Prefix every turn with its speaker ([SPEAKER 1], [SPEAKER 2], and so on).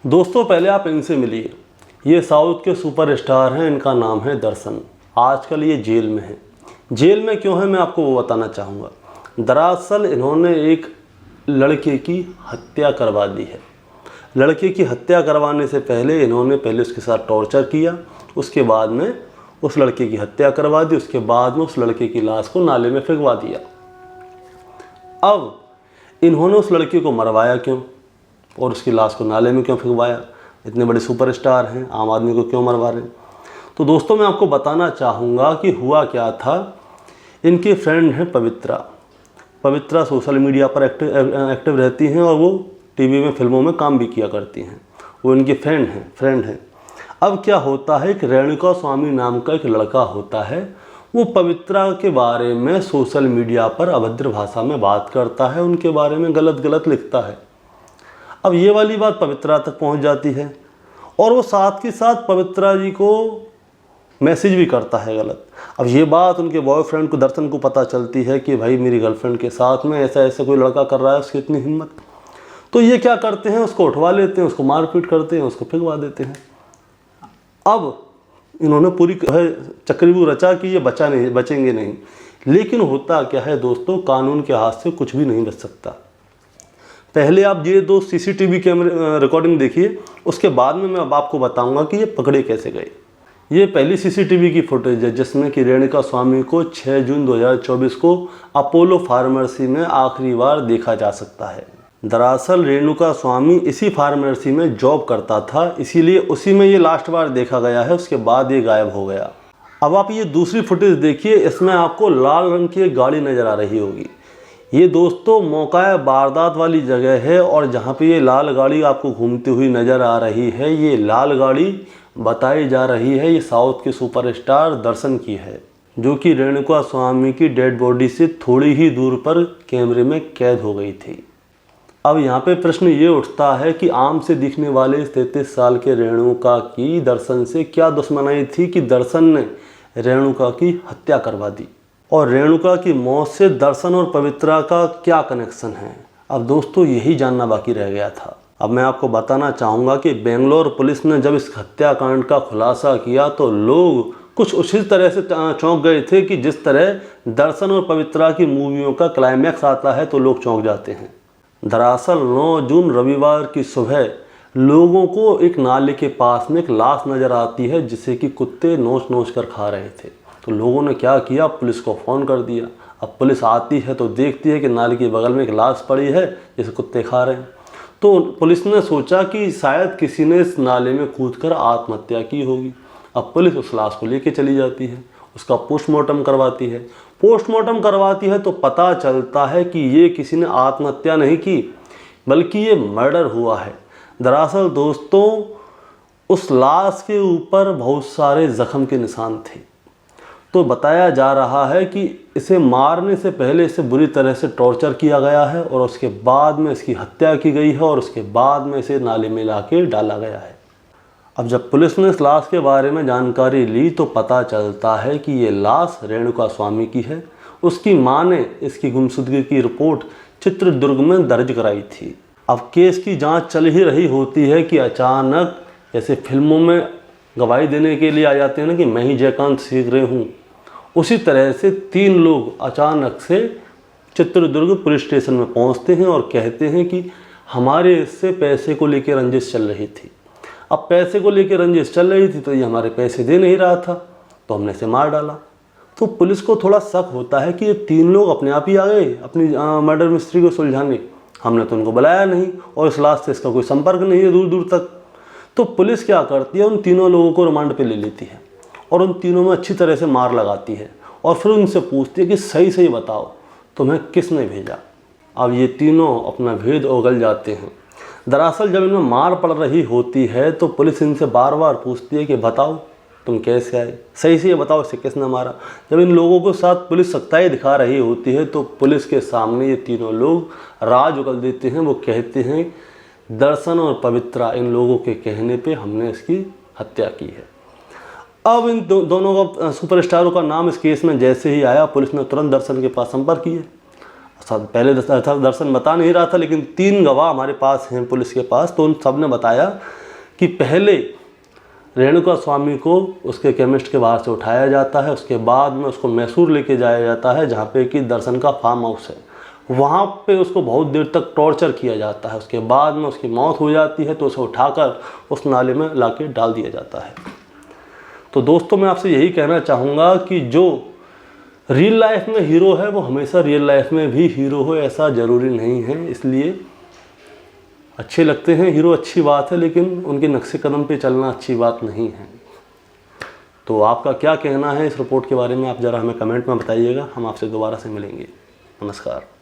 [SPEAKER 1] दोस्तों पहले आप इनसे मिलिए। ये साउथ के सुपरस्टार हैं, इनका नाम है दर्शन। आजकल ये जेल में है। जेल में क्यों है मैं आपको वो बताना चाहूँगा। दरअसल इन्होंने एक लड़के की हत्या करवा दी है। लड़के की हत्या करवाने से पहले इन्होंने पहले उसके साथ टॉर्चर किया, उसके बाद में उस लड़के की हत्या करवा दी, उसके बाद में उस लड़के की लाश को नाले में फेंकवा दिया। अब इन्होंने उस लड़के को मरवाया क्यों और उसकी लाश को नाले में क्यों फेंकवाया? इतने बड़े सुपरस्टार हैं, आम आदमी को क्यों मरवा रहे हैं? तो दोस्तों मैं आपको बताना चाहूँगा कि हुआ क्या था। इनके फ्रेंड हैं पवित्रा सोशल मीडिया पर एक्टिव रहती हैं और वो टीवी में फिल्मों में काम भी किया करती हैं। वो इनके फ्रेंड हैं। अब क्या होता है, एक रेणुका स्वामी नाम का एक लड़का होता है, वो पवित्रा के बारे में सोशल मीडिया पर अभद्र भाषा में बात करता है, उनके बारे में गलत लिखता है। अब ये वाली बात पवित्रा तक पहुंच जाती है और वो साथ के साथ पवित्रा जी को मैसेज भी करता है गलत। अब ये बात उनके बॉयफ्रेंड को दर्शन को पता चलती है कि भाई मेरी गर्लफ्रेंड के साथ में ऐसा कोई लड़का कर रहा है, उसकी इतनी हिम्मत। तो ये क्या करते हैं, उसको उठवा लेते हैं, उसको मारपीट करते हैं, उसको फेंकवा देते हैं। अब इन्होंने पूरी चक्रव्यूह रचा कि ये बचेंगे नहीं। लेकिन होता क्या है दोस्तों, कानून के हाथ से कुछ भी नहीं बच सकता। पहले आप ये दो सीसीटीवी कैमरे रिकॉर्डिंग देखिए, उसके बाद में मैं अब आपको बताऊंगा कि ये पकड़े कैसे गए। ये पहली सीसीटीवी की फुटेज है जिसमें कि रेणुका स्वामी को 6 जून 2024 को अपोलो फार्मेसी में आखिरी बार देखा जा सकता है। दरअसल रेणुका स्वामी इसी फार्मेसी में जॉब करता था, इसीलिए उसी में ये लास्ट बार देखा गया है। उसके बाद ये गायब हो गया। अब आप ये दूसरी फुटेज देखिए, इसमें आपको लाल रंग की एक गाड़ी नज़र आ रही होगी। ये दोस्तों मौका वारदात वाली जगह है और जहाँ पे ये लाल गाड़ी आपको घूमती हुई नज़र आ रही है, ये लाल गाड़ी बताई जा रही है ये साउथ के सुपरस्टार दर्शन की है, जो कि रेणुका स्वामी की डेड बॉडी से थोड़ी ही दूर पर कैमरे में कैद हो गई थी। अब यहाँ पे प्रश्न ये उठता है कि आम से दिखने वाले 33 साल के रेणुका की दर्शन से क्या दुश्मनी थी कि दर्शन ने रेणुका की हत्या करवा दी, और रेणुका की मौत से दर्शन और पवित्रा का क्या कनेक्शन है। अब दोस्तों यही जानना बाकी रह गया था। अब मैं आपको बताना चाहूँगा कि बेंगलोर पुलिस ने जब इस हत्याकांड का खुलासा किया तो लोग कुछ उसी तरह से चौंक गए थे कि जिस तरह दर्शन और पवित्रा की मूवियों का क्लाइमैक्स आता है तो लोग चौंक जाते हैं। दरअसल 9 जून रविवार की सुबह लोगों को एक नाले के पास में एक लाश नज़र आती है जिसे कि कुत्ते नोच कर खा रहे थे। तो लोगों ने क्या किया, पुलिस को फ़ोन कर दिया। अब पुलिस आती है तो देखती है कि नाले के बगल में एक लाश पड़ी है जिसे कुत्ते खा रहे हैं। तो पुलिस ने सोचा कि शायद किसी ने इस नाले में कूदकर आत्महत्या की होगी। अब पुलिस उस लाश को लेके चली जाती है, उसका पोस्टमार्टम करवाती है। पोस्टमार्टम करवाती है तो पता चलता है कि ये किसी ने आत्महत्या नहीं की बल्कि ये मर्डर हुआ है। दरअसल दोस्तों उस लाश के ऊपर बहुत सारे जख्म के निशान थे। तो बताया जा रहा है कि इसे मारने से पहले इसे बुरी तरह से टॉर्चर किया गया है और उसके बाद में इसकी हत्या की गई है और उसके बाद में इसे नाले में लाके डाला गया है। अब जब पुलिस ने इस लाश के बारे में जानकारी ली तो पता चलता है कि ये लाश रेणुका स्वामी की है। उसकी मां ने इसकी गुमशुदगी की रिपोर्ट चित्रदुर्ग में दर्ज कराई थी। अब केस की जांच चल ही रही होती है कि अचानक, जैसे फिल्मों में गवाही देने के लिए आ जाते हैं ना कि मैं ही जयकांत सीख रहे हूँ, उसी तरह से 3 लोग अचानक से चित्रदुर्ग पुलिस स्टेशन में पहुँचते हैं और कहते हैं कि हमारे इससे पैसे को लेकर रंजिश चल रही थी। अब पैसे को लेकर रंजिश चल रही थी तो ये हमारे पैसे दे नहीं रहा था तो हमने इसे मार डाला। तो पुलिस को थोड़ा शक होता है कि ये 3 लोग अपने आप ही आ गए अपनी मर्डर मिस्ट्री को सुलझाने, हमने तो उनको बुलाया नहीं और इस लाश से इसका कोई संपर्क नहीं है दूर तक। तो पुलिस क्या करती है, उन 3 लोगों को रिमांड पे ले लेती है और उन 3 में अच्छी तरह से मार लगाती है और फिर उनसे पूछती है कि सही बताओ तुम्हें किसने भेजा। अब ये 3 अपना भेद उगल जाते हैं। दरअसल जब इनमें मार पड़ रही होती है तो पुलिस इनसे बार पूछती है कि बताओ तुम कैसे आए, सही से ये बताओ इसे किसने मारा। जब इन लोगों के साथ पुलिस सख्ताई दिखा रही होती है तो पुलिस के सामने ये 3 लोग राज उगल देते हैं। वो कहते हैं दर्शन और पवित्रा इन लोगों के कहने पे हमने इसकी हत्या की है। अब इन दोनों का सुपरस्टारों का नाम इस केस में जैसे ही आया पुलिस ने तुरंत दर्शन के पास संपर्क किए। पहले दर्शन बता नहीं रहा था, लेकिन 3 गवाह हमारे पास हैं पुलिस के पास, तो उन सब ने बताया कि पहले रेणुका स्वामी को उसके केमिस्ट के बाहर से उठाया जाता है, उसके बाद में उसको मैसूर लेके जाया जाता है, जहाँ पे कि दर्शन का फार्म हाउस है। वहाँ पे उसको बहुत देर तक टॉर्चर किया जाता है। उसके बाद में उसकी मौत हो जाती है, तो उसे उठाकर उस नाले में लाके डाल दिया जाता है। तो दोस्तों, मैं आपसे यही कहना चाहूँगा कि जो रियल लाइफ में हीरो है वो हमेशा रियल लाइफ में भी हीरो हो, ऐसा ज़रूरी नहीं है। इसलिए अच्छे लगते हैं हीरो, अच्छी बात है, लेकिन उनके नक्शे कदम पे चलना अच्छी बात नहीं है। तो आपका क्या कहना है इस रिपोर्ट के बारे में, आप ज़रा हमें कमेंट में बताइएगा। हम आपसे दोबारा से मिलेंगे। नमस्कार।